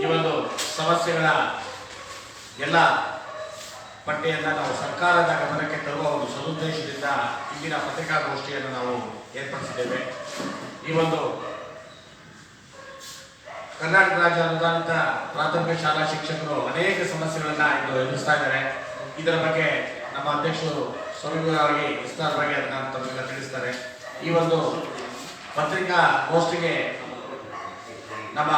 ಈ ಒಂದು ಸಮಸ್ಯೆಗಳ ಎಲ್ಲ ಪಟ್ಟಿಯನ್ನು ನಾವು ಸರ್ಕಾರದ ಗಮನಕ್ಕೆ ತರುವ ಒಂದು ಸದುದ್ದೇಶದಿಂದ ಇಂದಿನ ಪತ್ರಿಕಾಗೋಷ್ಠಿಯನ್ನು ನಾವು ಏರ್ಪಡಿಸಿದ್ದೇವೆ. ಈ ಒಂದು ಕರ್ನಾಟಕ ರಾಜ್ಯ ಅನುದಾನಿತ ಪ್ರಾಥಮಿಕ ಶಾಲಾ ಶಿಕ್ಷಕರು ಅನೇಕ ಸಮಸ್ಯೆಗಳನ್ನ ಇಂದು ಎದುರಿಸ್ತಾ ಇದ್ದಾರೆ. ಇದರ ಬಗ್ಗೆ ನಮ್ಮ ಅಧ್ಯಕ್ಷರು ಸವಿವರವಾಗಿ ವಿಸ್ತಾರವಾಗಿ ಅದನ್ನು ತಮಗೆ ತಿಳಿಸ್ತಾರೆ. ಈ ಒಂದು ಪತ್ರಿಕಾಗೋಷ್ಠಿಗೆ ನಮ್ಮ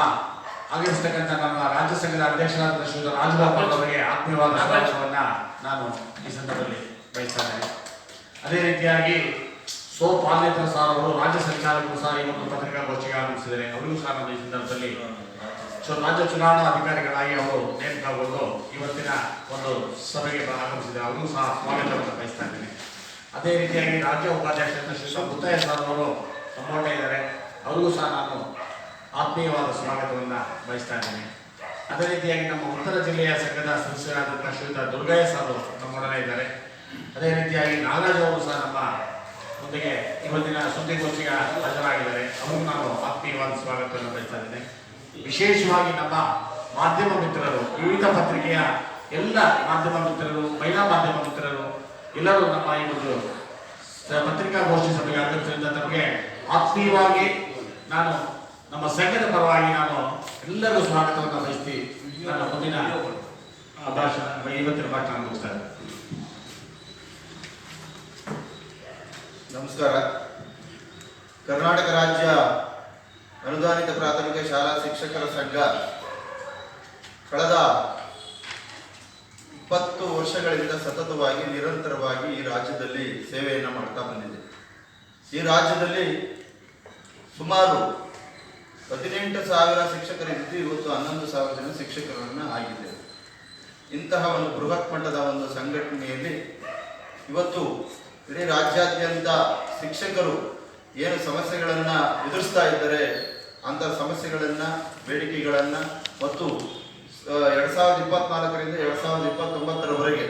ಆಗಮಿಸತಕ್ಕಂಥ ನಮ್ಮ ರಾಜ್ಯ ಸಂಘದ ಅಧ್ಯಕ್ಷರಾದ ಶ್ರೀ ರಾಜಗೋಪಾಲ್ ಅವರಿಗೆ ಆತ್ಮೀಯವಾದ ಸ್ವಾಗತವನ್ನು ನಾನು ಈ ಸಂದರ್ಭದಲ್ಲಿ ಬಯಸ್ತಾ ಇದ್ದೇನೆ. ಅದೇ ರೀತಿಯಾಗಿ ಪಾಲ್ನೇತ್ರ ಸಾರ್ ಅವರು ರಾಜ್ಯ ಸಂಚಾಲಕರು ಸಹ ಈ ಒಂದು ಪತ್ರಿಕಾಗೋಷ್ಠಿಗೆ ಆಗಮಿಸಿದ್ದಾರೆ. ಅವರಿಗೂ ಸಹ ನಾನು ಈ ಸಂದರ್ಭದಲ್ಲಿ ರಾಜ್ಯ ಚುನಾವಣಾ ಅಧಿಕಾರಿಗಳಾಗಿ ಅವರು ನೇಮಕಗೊಂಡು ಇವತ್ತಿನ ಒಂದು ಸಭೆಗೆ ಆಗಮಿಸಿದ್ದಾರೆ. ಅವರಿಗೂ ಸಹ ಸ್ವಾಗತವನ್ನು ಬಯಸ್ತಾ ಇದ್ದೇನೆ. ಅದೇ ರೀತಿಯಾಗಿ ರಾಜ್ಯ ಉಪಾಧ್ಯಕ್ಷರಾದ ಶ್ರೀ ಮುತ್ತಯ್ಯ ಸಾರ್ ಅವರು ನಮ್ಮೊಡನೆ ಇದ್ದಾರೆ. ಅವರಿಗೂ ಸಹ ನಾನು ಆತ್ಮೀಯವಾದ ಸ್ವಾಗತವನ್ನು ಬಯಸ್ತಾ ಇದ್ದೇನೆ. ಅದೇ ರೀತಿಯಾಗಿ ನಮ್ಮ ಉತ್ತರ ಜಿಲ್ಲೆಯ ಸಂಘದ ಸದಸ್ಯರಾದಂಥ ಶ್ರೀಯುತ ದುರ್ಗಯ್ಯ ಸಾರು ನಮ್ಮೊಡನೆ ಇದ್ದಾರೆ. ಅದೇ ರೀತಿಯಾಗಿ ನಾಗರಾಜ್ ಅವರು ಸಹ ನಮ್ಮ ಜೊತೆಗೆ ಇವತ್ತಿನ ಸುದ್ದಿಗೋಷ್ಠಿಗೆ ಹಾಜರಾಗಿದ್ದಾರೆ. ಅವರು ನಾನು ಆತ್ಮೀಯವಾದ ಸ್ವಾಗತವನ್ನು ಬಯಸ್ತಾ ಇದ್ದೇನೆ. ವಿಶೇಷವಾಗಿ ನಮ್ಮ ಮಾಧ್ಯಮ ಮಿತ್ರರು, ವಿವಿಧ ಪತ್ರಿಕೆಯ ಎಲ್ಲ ಮಾಧ್ಯಮ ಮಿತ್ರರು, ಮಹಿಳಾ ಮಾಧ್ಯಮ ಮಿತ್ರರು ಎಲ್ಲರೂ ನಮ್ಮ ಈ ಒಂದು ಪತ್ರಿಕಾಗೋಷ್ಠಿ ಸಭೆಗೆ ಆಗಮಿಸಿದ ತಮಗೆ ಆತ್ಮೀಯವಾಗಿ ನಾನು ನಮ್ಮ ಸಂಘದ ಪರವಾಗಿ ನಾನು ಎಲ್ಲರಿಗೂ ಸ್ವಾಗತವನ್ನು ಬಯಸ್ತಿ ನನ್ನ ಮುಂದಿನ ಇವತ್ತಿನ ಭಾಷಣ ಮುಗಿಸ್ತಾ ಇದ್ದೇನೆ. ನಮಸ್ಕಾರ. ಕರ್ನಾಟಕ ರಾಜ್ಯ ಅನುದಾನಿತ ಪ್ರಾಥಮಿಕ ಶಾಲಾ ಶಿಕ್ಷಕರ ಸಂಘ ಕಳೆದ 20 ವರ್ಷಗಳಿಂದ ಸತತವಾಗಿ ನಿರಂತರವಾಗಿ ಈ ರಾಜ್ಯದಲ್ಲಿ ಸೇವೆಯನ್ನು ಮಾಡ್ತಾ ಬಂದಿದೆ. ಈ ರಾಜ್ಯದಲ್ಲಿ ಸುಮಾರು 18,000 ಶಿಕ್ಷಕರಿದ್ದು ಇವತ್ತು 11,000 ಜನ ಶಿಕ್ಷಕರನ್ನು ಆಗಿದ್ದೇವೆ. ಇಂತಹ ಒಂದು ಬೃಹತ್ ಮಟ್ಟದ ಒಂದು ಸಂಘಟನೆಯಲ್ಲಿ ಇವತ್ತು ಇಡೀ ರಾಜ್ಯಾದ್ಯಂತ ಶಿಕ್ಷಕರು ಏನು ಸಮಸ್ಯೆಗಳನ್ನು ಎದುರಿಸ್ತಾ ಇದ್ದಾರೆ ಅಂಥ ಸಮಸ್ಯೆಗಳನ್ನು, ಬೇಡಿಕೆಗಳನ್ನು ಮತ್ತು 2024ರಿಂದ 2029ರವರೆಗೆ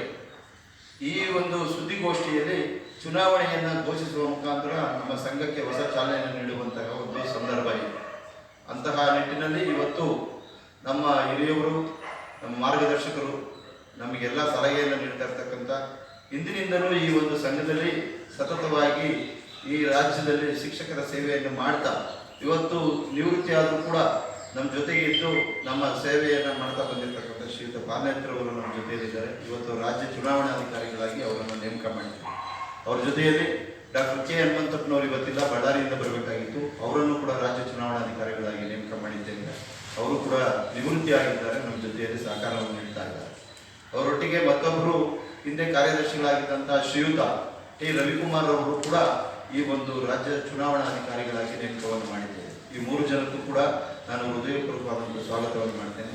ಈ ಒಂದು ಸುದ್ದಿಗೋಷ್ಠಿಯಲ್ಲಿ ಚುನಾವಣೆಯನ್ನು ಘೋಷಿಸುವ ಮುಖಾಂತರ ನಮ್ಮ ಸಂಘಕ್ಕೆ ಹೊಸ ಚಾಲನೆಯನ್ನು ನೀಡುವಂತಹ ಒಂದು ಸಂದರ್ಭ ಇದೆ. ಅಂತಹ ನಿಟ್ಟಿನಲ್ಲಿ ಇವತ್ತು ನಮ್ಮ ಹಿರಿಯವರು, ನಮ್ಮ ಮಾರ್ಗದರ್ಶಕರು ನಮಗೆಲ್ಲ ಸಲಹೆಯನ್ನು ನೀಡ್ತಾ ಇರ್ತಕ್ಕಂಥ ಇಂದಿನಿಂದಲೂ ಈ ಒಂದು ಸಂಘದಲ್ಲಿ ಸತತವಾಗಿ ಈ ರಾಜ್ಯದಲ್ಲಿ ಶಿಕ್ಷಕರ ಸೇವೆಯನ್ನು ಮಾಡ್ತಾ ಇವತ್ತು ನಿವೃತ್ತಿ ಆದರೂ ಕೂಡ ನಮ್ಮ ಜೊತೆಗೆ ಇದ್ದು ನಮ್ಮ ಸೇವೆಯನ್ನು ಮಾಡ್ತಾ ಬಂದಿರತಕ್ಕಂಥ ಶ್ರೀಯುತ ಪಾಲ್ನೇತ್ರವರು ನಮ್ಮ ಜೊತೆಯಲ್ಲಿದ್ದಾರೆ. ಇವತ್ತು ರಾಜ್ಯ ಚುನಾವಣಾಧಿಕಾರಿಗಳಾಗಿ ಅವರನ್ನು ನೇಮಕ ಮಾಡಿದ್ದಾರೆ. ಅವ್ರ ಜೊತೆಯಲ್ಲಿ ಡಾಕ್ಟರ್ ಕೆ ಹನುಮಂತಪ್ಪನವರು ಇವತ್ತಿಲ್ಲ, ಬಳ್ಳಾರಿಯಿಂದ ಬರಬೇಕಾಗಿತ್ತು. ಅವರನ್ನು ಕೂಡ ರಾಜ್ಯ ಚುನಾವಣಾಧಿಕಾರಿಗಳಾಗಿ ನೇಮಕ ಮಾಡಿದ್ದೇನೆ. ಅವರು ಕೂಡ ನಿವೃತ್ತಿ ಆಗಿದ್ದಾರೆ, ನಮ್ಮ ಜೊತೆಯಲ್ಲಿ ಸಹಕಾರವನ್ನು ನೀಡ್ತಾ ಇದ್ದಾರೆ. ಅವರೊಟ್ಟಿಗೆ ಮತ್ತೊಬ್ಬರು ಹಿಂದೆ ಕಾರ್ಯದರ್ಶಿಗಳಾಗಿದ್ದಂಥ ಶ್ರೀಯುತ ಟಿ ರವಿಕುಮಾರ್ ಅವರು ಕೂಡ ಈ ಒಂದು ರಾಜ್ಯ ಚುನಾವಣಾಧಿಕಾರಿಗಳಾಗಿ ನೇಮಕವನ್ನು ಮಾಡಿದ್ದೇನೆ. ಈ 3 ಜನಕ್ಕೂ ಕೂಡ ನಾನು ಹೃದಯಪೂರ್ವಕವಾದಂಥ ಸ್ವಾಗತವನ್ನು ಮಾಡ್ತೇನೆ.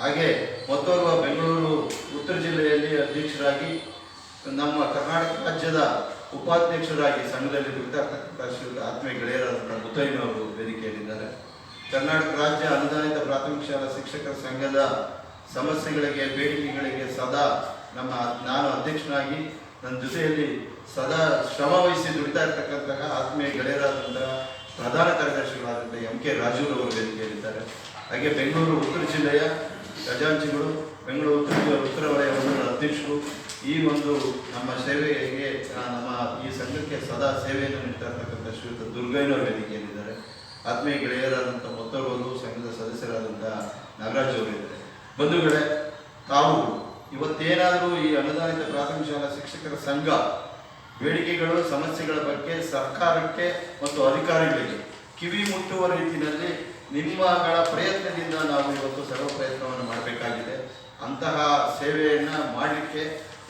ಹಾಗೆ ಮತ್ತೋರ್ವ ಬೆಂಗಳೂರು ಉತ್ತರ ಜಿಲ್ಲೆಯಲ್ಲಿ ಅಧ್ಯಕ್ಷರಾಗಿ ನಮ್ಮ ಕರ್ನಾಟಕ ರಾಜ್ಯದ ಉಪಾಧ್ಯಕ್ಷರಾಗಿ ಸಂಘದಲ್ಲಿ ದುಡಿತಕ್ಕಂಥ ಶ್ರೀಯುತ ಆತ್ಮೀಯ ಗೆಳೆಯರಾದಂಥ ಮುತ್ತಯ್ಯನವರು ವೇದಿಕೆಯಲ್ಲಿದ್ದಾರೆ. ಕರ್ನಾಟಕ ರಾಜ್ಯ ಅನುದಾನಿತ ಪ್ರಾಥಮಿಕ ಶಾಲಾ ಶಿಕ್ಷಕರ ಸಂಘದ ಸಮಸ್ಯೆಗಳಿಗೆ, ಬೇಡಿಕೆಗಳಿಗೆ ಸದಾ ನಾನು ಅಧ್ಯಕ್ಷನಾಗಿ ನನ್ನ ಜೊತೆಯಲ್ಲಿ ಸದಾ ಶ್ರಮ ವಹಿಸಿ ದುಡಿತಾ ಇರ್ತಕ್ಕಂತಹ ಆತ್ಮೀಯ ಗೆಳೆಯರಾದಂತಹ ಪ್ರಧಾನ ಕಾರ್ಯದರ್ಶಿಗಳಾದಂಥ ಎಂ ಕೆ ರಾಜುರವರು ವೇದಿಕೆಯಲ್ಲಿದ್ದಾರೆ. ಹಾಗೆ ಬೆಂಗಳೂರು ಉತ್ತರ ಜಿಲ್ಲೆಯ ಖಜಾಂಚಿಗಳು, ಬೆಂಗಳೂರು ಉತ್ತರ ವಲಯ ಅಧ್ಯಕ್ಷರು, ಈ ಒಂದು ನಮ್ಮ ಸೇವೆಗೆ ನಮ್ಮ ಈ ಸಂಘಕ್ಕೆ ಸದಾ ಸೇವೆಯನ್ನು ನೀಡ್ತಾ ಇರ್ತಕ್ಕಂಥ ಶ್ರೀಯುತ ದುರ್ಗಯ್ಯನವರು ವೇದಿಕೆಯಲ್ಲಿದ್ದಾರೆ. ಆತ್ಮೀಯ ಗೆಳೆಯರಾದಂಥ ಮೊತ್ತವರು ಸಂಘದ ಸದಸ್ಯರಾದಂಥ ನಾಗರಾಜ್ ಅವರು ಇದ್ದಾರೆ. ಬಂಧುಗಳೇ, ತಾವು ಇವತ್ತೇನಾದರೂ ಈ ಅನುದಾನಿತ ಪ್ರಾಥಮಿಕ ಶಾಲಾ ಶಿಕ್ಷಕರ ಸಂಘ ಬೇಡಿಕೆಗಳು, ಸಮಸ್ಯೆಗಳ ಬಗ್ಗೆ ಸರ್ಕಾರಕ್ಕೆ ಮತ್ತು ಅಧಿಕಾರಿಗಳಿಗೆ ಕಿವಿ ಮುಟ್ಟುವ ರೀತಿಯಲ್ಲಿ ನಿಮ್ಮಗಳ ಪ್ರಯತ್ನದಿಂದ ನಾವು ಇವತ್ತು ಸರ್ವ ಪ್ರಯತ್ನವನ್ನು ಮಾಡಬೇಕಾಗಿದೆ. ಅಂತಹ ಸೇವೆಯನ್ನು ಮಾಡಲಿಕ್ಕೆ,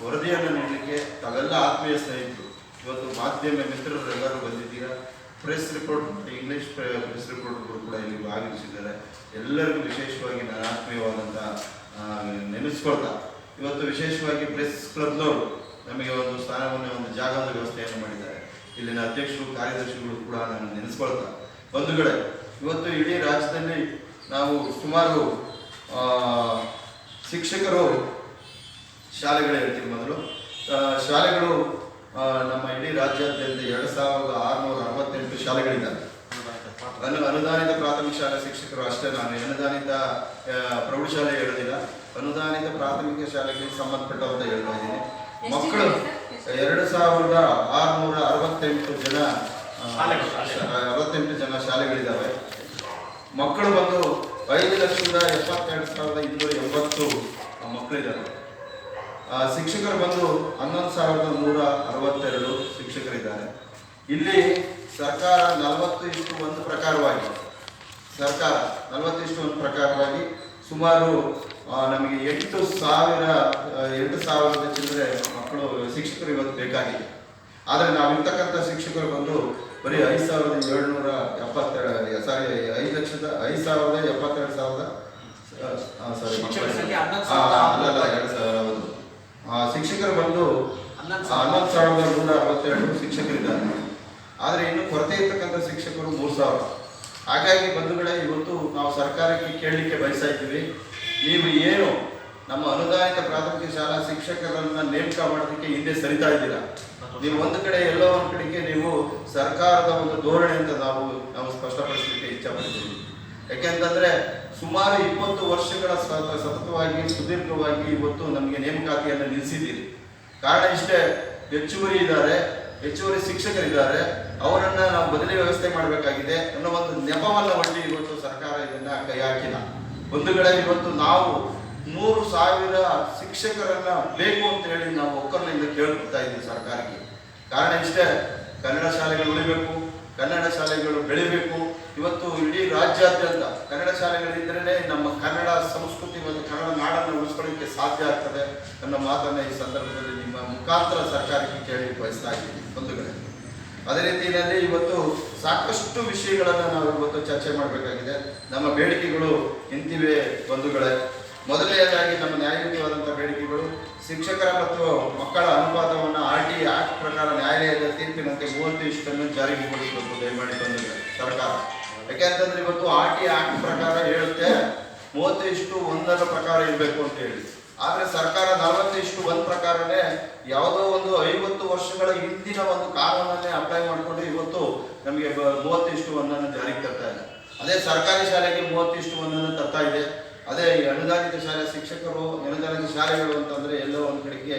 ವರದಿಯನ್ನು ನೀಡಲಿಕ್ಕೆ ತಾವೆಲ್ಲ ಆತ್ಮೀಯ ಸ್ನೇಹಿತರು, ಇವತ್ತು ಮಾಧ್ಯಮ ಮಿತ್ರರು ಎಲ್ಲರೂ ಬಂದಿದ್ದೀರಾ. ಪ್ರೆಸ್ ರಿಪೋರ್ಟ್, ಇಂಗ್ಲೀಷ್ ಪ್ರೆಸ್ ರಿಪೋರ್ಟ್ಗಳು ಕೂಡ ಇಲ್ಲಿ ಭಾಗವಹಿಸಿದ್ದಾರೆ. ಎಲ್ಲರಿಗೂ ವಿಶೇಷವಾಗಿ ನಾನು ಆತ್ಮೀಯವಾದಂಥ ನೆನೆಸ್ಕೊಳ್ತಾ, ಇವತ್ತು ವಿಶೇಷವಾಗಿ ಪ್ರೆಸ್ ಕ್ಲಬ್ನವರು ನಮಗೆ ಒಂದು ಸ್ಥಾನವನ್ನು, ಒಂದು ಜಾಗದ ವ್ಯವಸ್ಥೆಯನ್ನು ಮಾಡಿದ್ದಾರೆ. ಇಲ್ಲಿನ ಅಧ್ಯಕ್ಷರು, ಕಾರ್ಯದರ್ಶಿಗಳು ಕೂಡ ನಾನು ನೆನೆಸ್ಕೊಳ್ತಾ, ಬಂಧುಗಳೇ, ಇವತ್ತು ಇಡೀ ರಾಜ್ಯದಲ್ಲಿ ನಾವು ಸುಮಾರು ಶಿಕ್ಷಕರು ಶಾಲೆಗಳು ಹೇಳ್ತೀವಿ. ಮೊದಲು ಶಾಲೆಗಳು ನಮ್ಮ ಇಡೀ ರಾಜ್ಯಾದ್ಯಂತ 2668 ಶಾಲೆಗಳಿದ್ದಾವೆ. ಅನುದಾನಿತ ಪ್ರಾಥಮಿಕ ಶಾಲಾ ಶಿಕ್ಷಕರು ಅಷ್ಟೇ, ನಾನು ಅನುದಾನಿತ ಪ್ರೌಢಶಾಲೆ ಹೇಳೋದಿಲ್ಲ, ಅನುದಾನಿತ ಪ್ರಾಥಮಿಕ ಶಾಲೆಗೆ ಸಂಬಂಧಪಟ್ಟವಂತ ಹೇಳ್ತಾ ಇದ್ದೀನಿ. ಮಕ್ಕಳು 2668 ಜನ 68 ಜನ ಶಾಲೆಗಳಿದ್ದಾವೆ. ಮಕ್ಕಳು ಬಂದು 5,72,280 ಮಕ್ಕಳಿದ್ದಾರೆ. ಶಿಕ್ಷಕರು ಬಂದು 11,162 ಶಿಕ್ಷಕರಿದ್ದಾರೆ. ಇಲ್ಲಿ ಸರ್ಕಾರ 40:1 ಪ್ರಕಾರವಾಗಿ ಸುಮಾರು ನಮಗೆ 8,000 ಚಿಲ್ಲರೆ ಮಕ್ಕಳು ಶಿಕ್ಷಕರು ಇವತ್ತು ಬೇಕಾಗಿದೆ. ಆದರೆ ನಾವಿರ್ತಕ್ಕಂಥ ಶಿಕ್ಷಕರು ಬಂದು ಬರೀ 5,772 ಶಿಕ್ಷಕರು ಬಂದು 11,162 ಶಿಕ್ಷಕರಿದ್ದಾರೆ. ಆದರೆ ಇನ್ನು ಕೊರತೆ ಇರ್ತಕ್ಕಂಥ ಶಿಕ್ಷಕರು 3,000. ಹಾಗಾಗಿ ಬಂಧುಗಳೇ, ಇವತ್ತು ನಾವು ಸರ್ಕಾರಕ್ಕೆ ಕೇಳಲಿಕ್ಕೆ ಬಯಸ್ತಾ ಇದ್ದೀವಿ, ನೀವು ಏನು ನಮ್ಮ ಅನುದಾನಿತ ಪ್ರಾಥಮಿಕ ಶಾಲಾ ಶಿಕ್ಷಕರನ್ನ ನೇಮಕ ಮಾಡೋದಕ್ಕೆ ಹಿಂದೆ ಸರಿತಾ ಇದ್ದೀರಾ. ನೀವು ಒಂದು ಕಡೆ ಎಲ್ಲೋ ಒಂದು ಕಡೆಗೆ ನೀವು ಸರ್ಕಾರದ ಒಂದು ಧೋರಣೆ ಅಂತ ನಾವು ಸ್ಪಷ್ಟಪಡಿಸಲಿಕ್ಕೆ ಇಚ್ಛೆ ಪಡ್ತೀವಿ. ಯಾಕೆಂತಂದ್ರೆ ಸುಮಾರು 20 ವರ್ಷಗಳ ಸತತವಾಗಿ ಸುದೀರ್ಘವಾಗಿ ಇವತ್ತು ನಮಗೆ ನೇಮಕಾತಿಯನ್ನು ನಿಲ್ಲಿಸಿದ್ದೀರಿ. ಕಾರಣ ಇಷ್ಟೇ, ಹೆಚ್ಚುವರಿ ಶಿಕ್ಷಕರಿದ್ದಾರೆ, ಅವರನ್ನ ನಾವು ಬದಲಿ ವ್ಯವಸ್ಥೆ ಮಾಡಬೇಕಾಗಿದೆ ಅನ್ನೋ ಒಂದು ನೆಪವನ್ನ ಒಡ್ಡಿ ಇವತ್ತು ಸರ್ಕಾರ ಇದನ್ನ ಕೈ ಹಾಕಿಲ್ಲ. ಬಂಧುಗಳೇ, ಇವತ್ತು ನಾವು 100,000 ಶಿಕ್ಷಕರನ್ನ ಬೇಕು ಅಂತ ಹೇಳಿ ನಾವು ಒಕ್ಕಲಿನಿಂದ ಕೇಳ್ಕೊಳ್ತಾ ಇದ್ದೀವಿ ಸರ್ಕಾರಕ್ಕೆ. ಕಾರಣ ಇಷ್ಟೇ, ಕನ್ನಡ ಶಾಲೆಗಳು ಉಳಿಬೇಕು, ಕನ್ನಡ ಶಾಲೆಗಳು ಬೆಳಿಬೇಕು. ಇವತ್ತು ಇಡೀ ರಾಜ್ಯಾದ್ಯಂತ ಕನ್ನಡ ಶಾಲೆಗಳಿದ್ದರೆ ನಮ್ಮ ಕನ್ನಡ ಸಂಸ್ಕೃತಿ ಮತ್ತು ಕನ್ನಡ ನಾಡನ್ನು ಉಳಿಸ್ಕೊಳ್ಳಿಕ್ಕೆ ಸಾಧ್ಯ ಆಗ್ತದೆ ಅನ್ನೋ ಮಾತನ್ನ ಈ ಸಂದರ್ಭದಲ್ಲಿ ನಿಮ್ಮ ಮುಖಾಂತರ ಸರ್ಕಾರಕ್ಕೆ ಕೇಳಿ ಬಯಸ್ತಾ ಇದ್ದೀವಿ ಬಂಧುಗಳೇ. ಅದೇ ರೀತಿಯಲ್ಲಿ ಇವತ್ತು ಸಾಕಷ್ಟು ವಿಷಯಗಳನ್ನು ನಾವು ಇವತ್ತು ಚರ್ಚೆ ಮಾಡಬೇಕಾಗಿದೆ. ನಮ್ಮ ಬೇಡಿಕೆಗಳು ಇಂತಿವೆ ಬಂಧುಗಳೇ. ಮೊದಲನೆಯದಾಗಿ ನಮ್ಮ ನ್ಯಾಯಯುತವಾದಂಥ ಬೇಡಿಕೆಗಳು, ಶಿಕ್ಷಕರ ಮತ್ತು ಮಕ್ಕಳ ಅನುಪಾತವನ್ನು RT ಆಕ್ಟ್ ಪ್ರಕಾರ ನ್ಯಾಯಾಲಯದ ತೀರ್ಪಿನಂತೆ 30% ಜಾರಿಗೊಳಿಸಬೇಕು ದಯಮಾಡಿ ಬಂಧುಗಳೇ ಸರ್ಕಾರ. ಯಾಕೆಂತಂದ್ರೆ ಇವತ್ತು RT ಆಕ್ಟ್ ಪ್ರಕಾರ ಹೇಳುತ್ತೆ 30:1 ಪ್ರಕಾರ ಇರಬೇಕು ಅಂತ ಹೇಳಿ. ಆದ್ರೆ ಸರ್ಕಾರ 40:1 ಪ್ರಕಾರನೇ ಯಾವುದೋ ಒಂದು 50 ವರ್ಷಗಳ ಹಿಂದಿನ ಒಂದು ಕಾನೂನನ್ನೇ ಅಪ್ಲೈ ಮಾಡಿಕೊಂಡು ಇವತ್ತು ನಮಗೆ 30:1 ಜಾರಿಗೆ ತರ್ತಾ ಇದೆ. ಅದೇ ಸರ್ಕಾರಿ ಶಾಲೆಗೆ 30:1 ತರ್ತಾ ಇದೆ. ಅದೇ ಅನುದಾನಿತ ಶಾಲೆ ಶಿಕ್ಷಕರು, ಅನುದಾನಿತ ಶಾಲೆಗಳು ಅಂತಂದ್ರೆ ಎಲ್ಲೋ ಒಂದು ಕಡೆಗೆ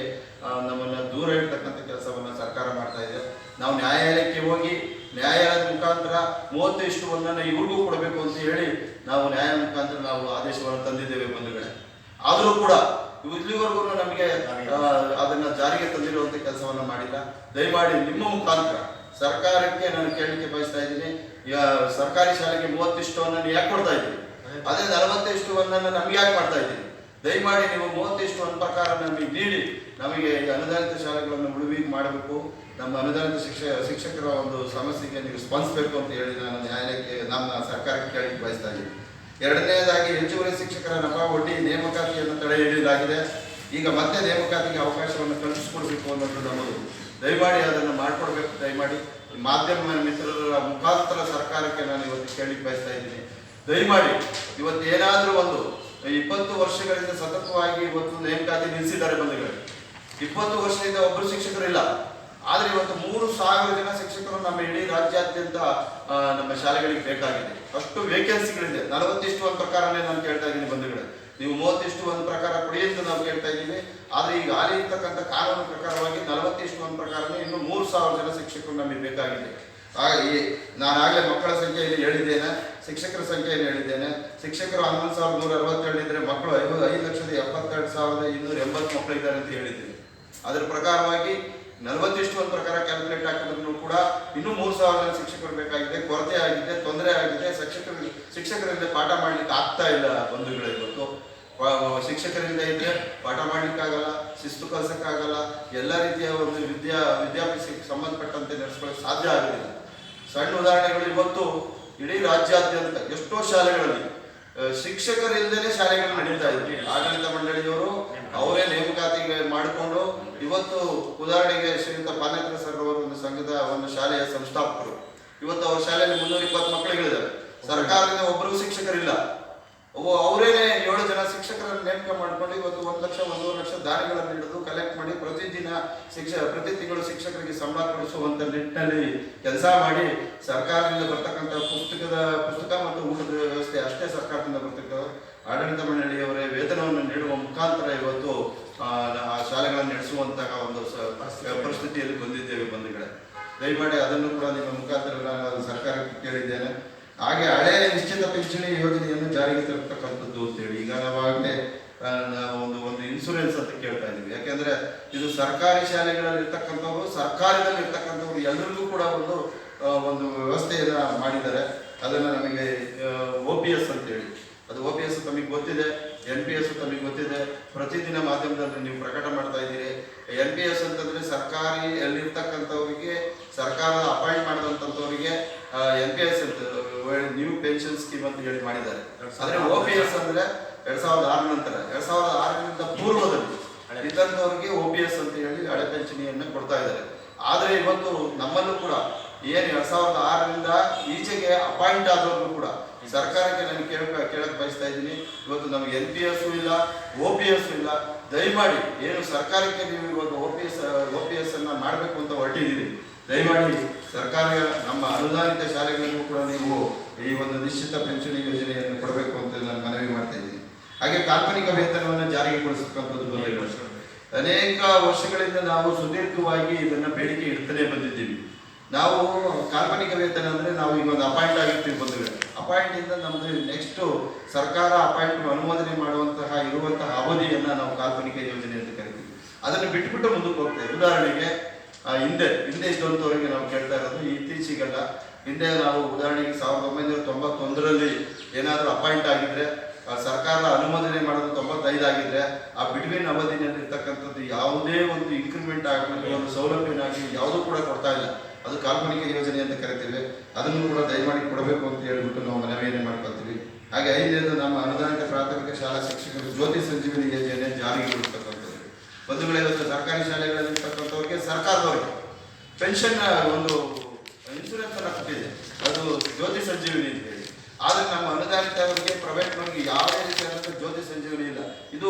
ನಮ್ಮನ್ನ ದೂರ ಇಡ್ತಕ್ಕಂಥ ಕೆಲಸವನ್ನ ಸರ್ಕಾರ ಮಾಡ್ತಾ ಇದೆ. ನಾವು ನ್ಯಾಯಾಲಯಕ್ಕೆ ಹೋಗಿ ನ್ಯಾಯಾಲಯದ ಮುಖಾಂತರ 30:1 ಇವ್ರಿಗೂ ಕೊಡಬೇಕು ಅಂತ ಹೇಳಿ ನಾವು ನ್ಯಾಯ ಮುಖಾಂತರ ನಾವು ಆದೇಶವನ್ನು ತಂದಿದ್ದೇವೆ ಬಂಧುಗಳೇ. ಆದರೂ ಕೂಡ ಇಲ್ಲಿವರೆಗೂ ನಮಗೆ ಅದನ್ನ ಜಾರಿಗೆ ತಂದಿರುವಂತ ಕೆಲಸವನ್ನ ಮಾಡಿಲ್ಲ. ದಯಮಾಡಿ ನಿಮ್ಮ ಮುಖಾಂತರ ಸರ್ಕಾರಕ್ಕೆ ನಾನು ಕೇಳಲಿಕ್ಕೆ ಬಯಸ್ತಾ ಇದ್ದೀನಿ, ಸರ್ಕಾರಿ ಶಾಲೆಗೆ 30:1 ಯಾಕೆ ಕೊಡ್ತಾ ಇದ್ದೀವಿ, ಅದೇ 40:1 ನಮ್ಗೆ ಯಾಕೆ ಮಾಡ್ತಾ ಇದ್ದೀವಿ? ದಯಮಾಡಿ ನೀವು 30:1 ಪ್ರಕಾರ ನಮಗೆ ನೀಡಿ ನಮಗೆ ಅನುದಾನಿತ ಶಾಲೆಗಳನ್ನು ಉಳಿವಿ ಮಾಡಬೇಕು. ನಮ್ಮ ಅನುದಾನಿತ ಶಿಕ್ಷಕರ ಒಂದು ಸಮಸ್ಯೆಗೆ ನೀವು ಸ್ಪಂದಿಸಬೇಕು ಅಂತ ಹೇಳಿ ನಾನು ನ್ಯಾಯಾಲಯಕ್ಕೆ ನಮ್ಮ ಸರ್ಕಾರಕ್ಕೆ ಕೇಳಲಿಕ್ಕೆ ಬಯಸ್ತಾ ಇದ್ದೀನಿ. ಎರಡನೇದಾಗಿ, ಹೆಚ್ಚುವರಿ ಶಿಕ್ಷಕರ ನಫಾ ಒಡ್ಡಿ ನೇಮಕಾತಿಯನ್ನು ತಡೆ ಹಿಡಿಯಲಾಗಿದೆ. ಈಗ ಮತ್ತೆ ನೇಮಕಾತಿಗೆ ಅವಕಾಶವನ್ನು ಕಲ್ಪಿಸಿಕೊಡ್ಬೇಕು ಅನ್ನೋದು ನಮ್ಮದು. ದಯಮಾಡಿ ಅದನ್ನು ಮಾಡಿಕೊಡ್ಬೇಕು. ದಯಮಾಡಿ ಮಾಧ್ಯಮ ಮಿತ್ರರ ಮುಖಾಂತರ ಸರ್ಕಾರಕ್ಕೆ ನಾನು ಇವತ್ತು ಕೇಳಲಿಕ್ಕೆ ಬಯಸ್ತಾ ಇದ್ದೀನಿ. ದಯಮಾಡಿ ಇವತ್ತು ಏನಾದರೂ ಒಂದು 20 ವರ್ಷಗಳಿಂದ ಸತತವಾಗಿ ಇವತ್ತು ನೇಮಕಾತಿ ನಿಲ್ಲಿಸಿದ್ದಾರೆ ಬಂಧುಗಳು. 20 ವರ್ಷದಿಂದ ಒಬ್ಬರು ಶಿಕ್ಷಕರಿಲ್ಲ. ಆದರೆ ಇವತ್ತು 3,000 ಜನ ಶಿಕ್ಷಕರು ನಮ್ಮ ಇಡೀ ರಾಜ್ಯಾದ್ಯಂತ ನಮ್ಮ ಶಾಲೆಗಳಿಗೆ ಬೇಕಾಗಿದೆ. ಅಷ್ಟು ವೇಕೆನ್ಸಿಗಳಿದೆ. 40:1 ಪ್ರಕಾರನೇ ನಾನು ಕೇಳ್ತಾ ಇದ್ದೀನಿ ಬಂಧುಗಳೇ. ನೀವು 30:1 ಪ್ರಕಾರ ಕೊಡಿ ಅಂತ ನಾವು ಕೇಳ್ತಾ ಇದ್ದೀವಿ. ಆದರೆ ಈಗ ಹಾಲಿ ಇರ್ತಕ್ಕಂಥ ಕಾನೂನು ಪ್ರಕಾರವಾಗಿ 40:1 ಪ್ರಕಾರನೇ ಇನ್ನು 3,000 ಜನ ಶಿಕ್ಷಕರು ನಮಗೆ ಬೇಕಾಗಿದೆ. ಹಾಗಾಗಿ ನಾನು ಆಗಲೇ ಮಕ್ಕಳ ಸಂಖ್ಯೆಯಲ್ಲಿ ಹೇಳಿದ್ದೇನೆ, ಶಿಕ್ಷಕರ ಸಂಖ್ಯೆಯನ್ನು ಹೇಳಿದ್ದೇನೆ. ಶಿಕ್ಷಕರು 11,162 ಇದ್ರೆ ಮಕ್ಕಳು 5,72,280 ಮಕ್ಕಳಿದ್ದಾರೆ ಅಂತ ಹೇಳಿದ್ದೇನೆ. ಅದರ ಪ್ರಕಾರವಾಗಿ 40:1 ಪ್ರಕಾರ ಕ್ಯಾಲ್ಕುಲೇಟ್ ಹಾಕಿದ್ರು ಕೂಡ ಇನ್ನೂ 3,000 ಜನ ಶಿಕ್ಷಕರು ಬೇಕಾಗಿದೆ. ಕೊರತೆ ಆಗಿದೆ, ತೊಂದರೆ ಆಗಿದೆ. ಶಿಕ್ಷಕರಿಂದ ಪಾಠ ಮಾಡ್ಲಿಕ್ಕೆ ಆಗ್ತಾ ಇಲ್ಲ ಬಂಧುಗಳೇ. ಇವತ್ತು ಶಿಕ್ಷಕರಿಂದ ಇದ್ರೆ ಪಾಠ ಮಾಡ್ಲಿಕ್ಕಾಗಲ್ಲ, ಶಿಸ್ತು ಕಲಿಸಕ್ಕಾಗಲ್ಲ, ಎಲ್ಲ ರೀತಿಯ ಒಂದು ವಿದ್ಯಾಭ್ಯಾಸಕ್ಕೆ ಸಂಬಂಧಪಟ್ಟಂತೆ ನಡೆಸ್ಕೊಳ್ಳೋಕೆ ಸಾಧ್ಯ ಆಗುದಿಲ್ಲ. ಸಣ್ಣ ಉದಾಹರಣೆಗಳು, ಇವತ್ತು ಇಡೀ ರಾಜ್ಯಾದ್ಯಂತ ಎಷ್ಟೋ ಶಾಲೆಗಳಲ್ಲಿ ಶಿಕ್ಷಕರಿಲ್ಲದೇ ಶಾಲೆಗಳು ನಡೀತಾ ಇದ್ವಿ. ಆಡಳಿತ ಮಂಡಳಿಯವರು ಅವರೇ ನೇಮಕಾತಿಗೆ ಮಾಡಿಕೊಂಡು ಇವತ್ತು ಉದಾಹರಣೆಗೆ ಶ್ರೀಯುತ ಪಾನೇತ್ರ ಸರ್ ಅವರು ಒಂದು ಸಂಘದ ಒಂದು ಶಾಲೆಯ ಸಂಸ್ಥಾಪಕರು. ಇವತ್ತು ಅವ್ರ ಶಾಲೆಯಲ್ಲಿ 320 ಮಕ್ಕಳುಗಳಿದ್ದಾರೆ. ಸರ್ಕಾರದಿಂದ ಒಬ್ಬರು ಶಿಕ್ಷಕರಿಲ್ಲ. ಅವರೇನೆ 7 ಜನ ಶಿಕ್ಷಕರು ಶಿಕ್ಷಕರನ್ನು ನೇಮಕ ಮಾಡ್ಕೊಂಡು ಇವತ್ತು 1 ಲಕ್ಷ 1.5 ಲಕ್ಷ ದಾನಿಗಳನ್ನು ಹಿಡಿದು ಕಲೆಕ್ಟ್ ಮಾಡಿ ಪ್ರತಿ ತಿಂಗಳು ಶಿಕ್ಷಕರಿಗೆ ಸಂಬಳ ಕೊಡಿಸುವಂತ ನಿಟ್ಟಿನಲ್ಲಿ ಕೆಲಸ ಮಾಡಿ ಸರ್ಕಾರದಿಂದ ಬರ್ತಕ್ಕಂಥ ಪುಸ್ತಕ ಮತ್ತು ಊಟದ ವ್ಯವಸ್ಥೆ ಅಷ್ಟೇ ಸರ್ಕಾರದಿಂದ ಬರ್ತಕ್ಕಂಥ ಆಡಳಿತ ಮಂಡಳಿಯವರೇ ವೇತನವನ್ನು ನೀಡುವ ಮುಖಾಂತರ ಇವತ್ತು ಆ ಶಾಲೆಗಳನ್ನು ನಡೆಸುವಂತಹ ಒಂದು ಪರಿಸ್ಥಿತಿಯಲ್ಲಿ ಬಂದಿದ್ದೇವೆ ಬಂಧುಗಳೇ. ದಯಮಾಡಿ ಅದನ್ನು ಕೂಡ ನಿಮ್ಮ ಮುಖಾಂತರ ನಾನು ಸರ್ಕಾರಕ್ಕೆ ಕೇಳಿದ್ದೇನೆ. ಹಾಗೆ ಹಳೆ ನಿಶ್ಚಿತ ಪಿಂಚಣಿ ಯೋಜನೆಯನ್ನು ಜಾರಿಗೆ ತರತಕ್ಕಂಥದ್ದು ಅಂತೇಳಿ ಈಗ ನಾವಾಗಲೇ ನಾವು ಒಂದು ಇನ್ಸೂರೆನ್ಸ್ ಅಂತ ಕೇಳ್ತಾ ಇದ್ದೀವಿ. ಯಾಕೆಂದ್ರೆ ಇದು ಸರ್ಕಾರಿ ಶಾಲೆಗಳಲ್ಲಿ ಇರ್ತಕ್ಕಂಥವ್ರು ಸರ್ಕಾರದಲ್ಲಿ ಇರ್ತಕ್ಕಂಥವ್ರು ಎಲ್ಲರಿಗೂ ಕೂಡ ಒಂದು ವ್ಯವಸ್ಥೆಯನ್ನ ಮಾಡಿದ್ದಾರೆ. ಅದನ್ನು ನಮಗೆ OPS ಅಂತೇಳಿ, ಅದು OPS ತಮಗೆ ಗೊತ್ತಿದೆ, NPS ತಮಗೆ ಗೊತ್ತಿದೆ, ಪ್ರತಿದಿನ ಮಾಧ್ಯಮದಲ್ಲಿ ನೀವು ಪ್ರಕಟ ಮಾಡ್ತಾ ಇದ್ದೀರಿ. NPS ಅಂತಂದ್ರೆ ಸರ್ಕಾರಿ ಎಲ್ಲಿರ್ತಕ್ಕಂಥವ್ರಿಗೆ ಸರ್ಕಾರ ಅಪಾಯಿಂಟ್ ಮಾಡಿದಂಥವ್ರಿಗೆ NPS ಅಂತ ನ್ಯೂ ಪೆನ್ಷನ್ ಸ್ಕೀಮ್ ಅಂತ ಹೇಳಿ ಮಾಡಿದ್ದಾರೆ. ಆದ್ರೆ OPS ಅಂದ್ರೆ 2006 ನಂತರ 2006ರಿಂದ ಪೂರ್ವದಲ್ಲಿ ಇದ್ದಂಥವ್ರಿಗೆ OPS ಅಂತ ಹೇಳಿ ಹಳೆ ಪೆನ್ಷನಿಯನ್ನು ಕೊಡ್ತಾ ಇದ್ದಾರೆ. ಆದ್ರೆ ಇವತ್ತು ನಮ್ಮಲ್ಲೂ ಕೂಡ ಏನು 2006ರಿಂದ ಈಚೆಗೆ ಅಪಾಯಿಂಟ್ ಆದವ್ರಿಗೂ ಕೂಡ ಸರ್ಕಾರಕ್ಕೆ ನಾನು ಕೇಳಕ್ ಬಯಸ್ತಾ ಇದ್ದೀನಿ. ಇವತ್ತು ನಮಗೆ NPS ಇಲ್ಲ, OPS ಇಲ್ಲ. ದಯಮಾಡಿ ಏನು ಸರ್ಕಾರಕ್ಕೆ ನೀವು ಇವತ್ತು OPS ಅನ್ನ ಮಾಡಬೇಕು ಅಂತ ಹೊರಟಿದ್ದೀರಿ, ದಯಮಾಡಿ ಸರ್ಕಾರ ನಮ್ಮ ಅನುದಾನಿತ ಶಾಲೆಗಳಿಗೂ ಕೂಡ ನೀವು ಈ ಒಂದು ನಿಶ್ಚಿತ ಪಿಂಚಣಿ ಯೋಜನೆಯನ್ನು ಕೊಡಬೇಕು ಅಂತ ನಾನು ಮನವಿ ಮಾಡ್ತಾ ಇದ್ದೀನಿ. ಹಾಗೆ ಕಾಲ್ಪನಿಕ ವೇತನವನ್ನು ಜಾರಿಗೊಳಿಸತಕ್ಕಂಥದ್ದು ಅನೇಕ ವರ್ಷಗಳಿಂದ ನಾವು ಸುದೀರ್ಘವಾಗಿ ಇದನ್ನ ಬೇಡಿಕೆ ಇಡ್ತಾನೆ ಬಂದಿದ್ದೀವಿ. ನಾವು ಕಾಲ್ಪನಿಕ ವೇತನ ಅಂದ್ರೆ ನಾವು ಈಗ ಒಂದು ಅಪಾಯಿಂಟ್ ಆಗಿರ್ತೀವಿ ಬಂಧುಗಳೇ. ಅಪಾಯಿಂಟ್ ಇಂದ ನಮ್ದು ನೆಕ್ಸ್ಟ್ ಸರ್ಕಾರ ಅಪಾಯಿಂಟ್ ಅನುಮೋದನೆ ಮಾಡುವಂತಹ ಇರುವಂತಹ ಅವಧಿಯನ್ನ ನಾವು ಕಾಲ್ಪನಿಕ ಯೋಜನೆ ಅಂತ ಕರಿತೀವಿ. ಅದನ್ನು ಬಿಟ್ಟುಬಿಟ್ಟು ಮುಂದಕ್ಕೆ ಹೋಗ್ತೇವೆ. ಉದಾಹರಣೆಗೆ ಹಿಂದೆ ಇದ್ದಂಥವರಿಗೆ ನಾವು ಕೇಳ್ತಾ ಇರೋದು ಇತ್ತೀಚೆಗೆಲ್ಲ. ಹಿಂದೆ ನಾವು ಉದಾಹರಣೆಗೆ 1991ರಲ್ಲಿ ಏನಾದರೂ ಅಪಾಯಿಂಟ್ ಆಗಿದ್ರೆ ಸರ್ಕಾರ ಅನುಮೋದನೆ ಮಾಡೋದು 95 ಆಗಿದ್ರೆ ಆ ಬಿಟ್ವೀನ್ ಅವಧಿನಲ್ಲಿ ಇರ್ತಕ್ಕಂಥದ್ದು ಯಾವುದೇ ಒಂದು ಇನ್ಕ್ರಿಮೆಂಟ್ ಆಗಲಿ ಒಂದು ಸೌಲಭ್ಯನಾಗಲಿ ಯಾವುದೂ ಕೂಡ ಕೊಡ್ತಾ ಇಲ್ಲ. ಅದು ಕಾಲ್ಪನಿಕ ಯೋಜನೆ ಅಂತ ಕರಿತೀವಿ. ಅದನ್ನು ಕೂಡ ದಯಮಾಡಿ ಕೊಡಬೇಕು ಅಂತ ಹೇಳ್ಬಿಟ್ಟು ನಾವು ಮನವಿಯನ್ನು ಮಾಡ್ಕೊಳ್ತೀವಿ. ಹಾಗೆ 5ನೇದು ನಮ್ಮ ಅನುದಾನಿತ ಪ್ರಾಥಮಿಕ ಶಾಲಾ ಶಿಕ್ಷಕರು ಜ್ಯೋತಿ ಸಂಜೀವಿನಿ ಯೋಜನೆ ಜಾರಿಗೊಳಿಸ್ತಕ್ಕಂಥದ್ದು. ಬಂಧುಗಳೇ, ಇವತ್ತು ಸರ್ಕಾರಿ ಶಾಲೆಗಳಲ್ಲಿ ಇರ್ತಕ್ಕಂಥವ್ರಿಗೆ ಸರ್ಕಾರದವರಿಗೆ ಪೆನ್ಷನ್ ಒಂದು ಇನ್ಸೂರೆನ್ಸ್ ಅನ್ನ ಕೊಟ್ಟಿದೆ, ಅದು ಜ್ಯೋತಿ ಸಂಜೀವಿನಿ ಅಂತ ಹೇಳಿ. ಆದ್ರೆ ನಮ್ಮ ಅನುದಾನಿತವರಿಗೆ ಪ್ರೈವೇಟ್ನವ್ರಿಗೆ ಯಾವುದೇ ರೀತಿಯಾದಂಥ ಜ್ಯೋತಿ ಸಂಜೀವಿನಿ ಇಲ್ಲ. ಇದು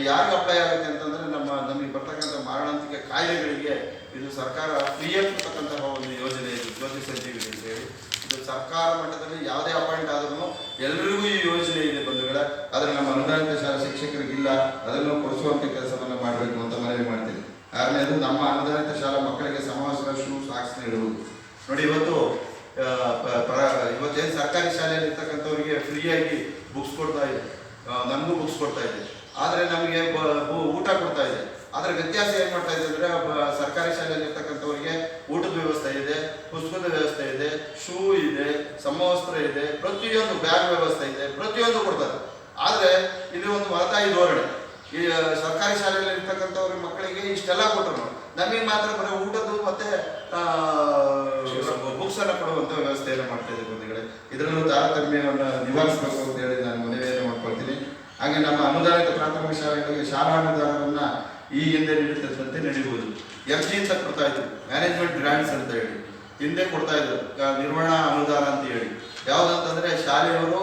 ಯಾರಿಗೆ ಅಪ್ಲೈ ಆಗುತ್ತೆ ಅಂತಂದ್ರೆ ನಮಗೆ ಬರ್ತಕ್ಕಂಥ ಮಾರಣಾಂತಿಕ ಕಾಯಿಲೆಗಳಿಗೆ ಇದು ಸರ್ಕಾರ ಫ್ರೀಯಾಗಿ ಕೊಡ್ತಕ್ಕಂತಹ ಒಂದು ಯೋಜನೆ ಇದು ಜ್ಯೋತಿ ಸಂಜೀವಿನಿ ಅಂತ ಹೇಳಿ. ಇದು ಸರ್ಕಾರ ಮಟ್ಟದಲ್ಲಿ ಯಾವುದೇ ಅಪಾಯಿಂಟ್ ಆದ್ರೂ ಎಲ್ಲರಿಗೂ ಈ ಯೋಜನೆ ಇದೆ ಬಂಧುಗಳೇ. ಆದರೆ ನಮ್ಮ ಅನುದಾನಿತ ಶಾಲಾ ಶಿಕ್ಷಕರಿಗಿಲ್ಲ. ಅದನ್ನು ಕೊಡಿಸುವಂತ ಕೆಲಸವನ್ನು ಮಾಡಬೇಕು ಅಂತ ಮನವಿ ಮಾಡ್ತೀನಿ. 6ನೇದು ನಮ್ಮ ಅನುದಾನಿತ ಶಾಲಾ ಮಕ್ಕಳಿಗೆ ಸಮವಸ್ತ್ರ ಶೂ ಸಾಕ್ಸ್ ನೀಡುವುದು. ನೋಡಿ, ಇವತ್ತೇನು ಸರ್ಕಾರಿ ಶಾಲೆಯಲ್ಲಿ ಇರ್ತಕ್ಕಂಥವ್ರಿಗೆ ಫ್ರೀಯಾಗಿ ಬುಕ್ಸ್ ಕೊಡ್ತಾ ಇದೆ, ನಮಗೂ ಬುಕ್ಸ್ ಕೊಡ್ತಾ ಇದೆ, ಆದರೆ ನಮಗೆ ಊಟ ಕೊಡ್ತಾ ಇದೆ. ಅದರ ವ್ಯತ್ಯಾಸ ಏನು ಮಾಡ್ತಾ ಇದೆ ಅಂದರೆ ಸರ್ಕಾರಿ ಶಾಲೆಯಲ್ಲಿ ಇರ್ತಕ್ಕಂಥವ್ರಿಗೆ ಊಟದ ವ್ಯವಸ್ಥೆ ಇದೆ, ಪುಸ್ತಕದ ವ್ಯವಸ್ಥೆ ಇದೆ, ಶೂ ಇದೆ, ಸಮವಸ್ತ್ರ ಇದೆ, ಪ್ರತಿಯೊಂದು ಬ್ಯಾಗ್ ವ್ಯವಸ್ಥೆ ಇದೆ, ಪ್ರತಿಯೊಂದು ಕೊಡ್ತಾರೆ. ಆದರೆ ಇಲ್ಲಿ ಒಂದು ಮಲತಾಯಿ ಧೋರಣೆ. ಈ ಸರ್ಕಾರಿ ಶಾಲೆಯಲ್ಲಿ ಇರ್ತಕ್ಕಂಥವ್ರ ಮಕ್ಕಳಿಗೆ ಇಷ್ಟೆಲ್ಲ ಕೊಟ್ಟರು, ನಮಗೆ ಮಾತ್ರ ಬರೀ ಊಟದ್ದು ಮತ್ತೆ ಬುಕ್ಸ್ ಅನ್ನು ಕೊಡುವಂತ ವ್ಯವಸ್ಥೆಯನ್ನು ಮಾಡ್ತಾ ಇದ್ದೀವಿ ಬಂಧುಗಳೇ. ಇದರಲ್ಲೂ ತಾರತಮ್ಯವನ್ನು ನಿವಾರಿಸಬೇಕು ಅಂತ ಹೇಳಿ ನಾನು ಮನವಿಯನ್ನು ಮಾಡ್ಕೊಳ್ತೀನಿ. ಹಾಗೆ ನಮ್ಮ ಅನುದಾನಿತ ಪ್ರಾಥಮಿಕ ಶಾಲೆಗಳಿಗೆ ಶಾಲಾ ಅನುದಾನವನ್ನ ಈ ಹಿಂದೆ ನೀಡುತ್ತಿದ್ದಂತೆ ನಡೆಯುವುದು. FG ಅಂತ ಕೊಡ್ತಾ ಇದ್ರು, ಮ್ಯಾನೇಜ್ಮೆಂಟ್ ಗ್ರಾಂಟ್ಸ್ ಅಂತ ಹೇಳಿ ಹಿಂದೆ ಕೊಡ್ತಾ ಇದ್ರು, ನಿರ್ವಹಣಾ ಅನುದಾನ ಅಂತ ಹೇಳಿ. ಯಾವುದಂತಂದ್ರೆ ಶಾಲೆಯವರು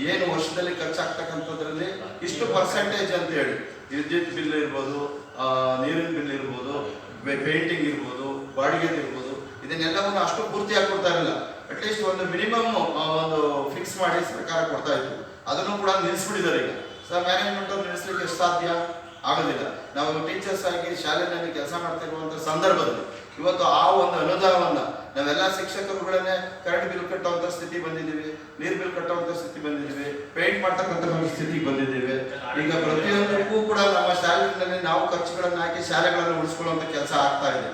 ಏನು ವರ್ಷದಲ್ಲಿ ಖರ್ಚಾಗ್ತಕ್ಕಂಥದ್ರಲ್ಲಿ ಇಷ್ಟು ಪರ್ಸೆಂಟೇಜ್ ಅಂತ ಹೇಳಿ, ವಿದ್ಯುತ್ ಬಿಲ್ ಇರ್ಬೋದು, ನೀರಿನ ಬಿಲ್ ಇರ್ಬೋದು, ಪೇಂಟಿಂಗ್ ಇರ್ಬೋದು, ಬಾಡಿಗೆ ಇರ್ಬೋದು, ಇದನ್ನೆಲ್ಲವನ್ನು ಅಷ್ಟು ಪೂರ್ತಿಯಾಗಿ ಕೊಡ್ತಾ ಇರಲಿಲ್ಲ. ಅಟ್ಲೀಸ್ಟ್ ಒಂದು ಮಿನಿಮಮ್ ಒಂದು ಫಿಕ್ಸ್ ಮಾಡಿ ಸರ್ಕಾರ ಕೊಡ್ತಾ ಇತ್ತು. ಅದನ್ನು ಕೂಡ ನಿಲ್ಲಿಸ್ಬಿಟ್ಟಿದ್ದಾರೆ ಈಗ. ಮ್ಯಾನೇಜ್ಮೆಂಟ್ ಅವ್ರು ನಿಲ್ಲಿಸ್ಲಿಕ್ಕೆ ಎಷ್ಟು ಸಾಧ್ಯ ಆಗೋದಿಲ್ಲ. ನಾವು ಟೀಚರ್ಸ್ ಆಗಿ ಶಾಲೆಯಲ್ಲಿ ಕೆಲಸ ಮಾಡ್ತಿರುವಂಥ ಸಂದರ್ಭದಲ್ಲಿ ಇವತ್ತು ಆ ಒಂದು ಅನುದಾನವನ್ನ ನಾವೆಲ್ಲ ಶಿಕ್ಷಕರುಗಳನ್ನೇ ಕರೆಂಟ್ ಬಿಲ್ ಕಟ್ಟುವಂಥ ಸ್ಥಿತಿ ಬಂದಿದ್ದೀವಿ, ನೀರು ಬಿಲ್ ಕಟ್ಟುವಂಥ ಸ್ಥಿತಿ ಬಂದಿದ್ದೀವಿ, ಪೇಂಟ್ ಮಾಡ್ತಕ್ಕಂಥ ಸ್ಥಿತಿಗೆ ಬಂದಿದ್ದೀವಿ. ಈಗ ಪ್ರತಿಯೊಂದಕ್ಕೂ ಕೂಡ ನಮ್ಮ ಶಾಲೆಗಳಲ್ಲಿ ನಾವು ಖರ್ಚುಗಳನ್ನು ಹಾಕಿ ಶಾಲೆಗಳನ್ನು ಉಳಿಸ್ಕೊಳ್ಳುವಂಥ ಕೆಲಸ ಆಗ್ತಾ ಇದೆ.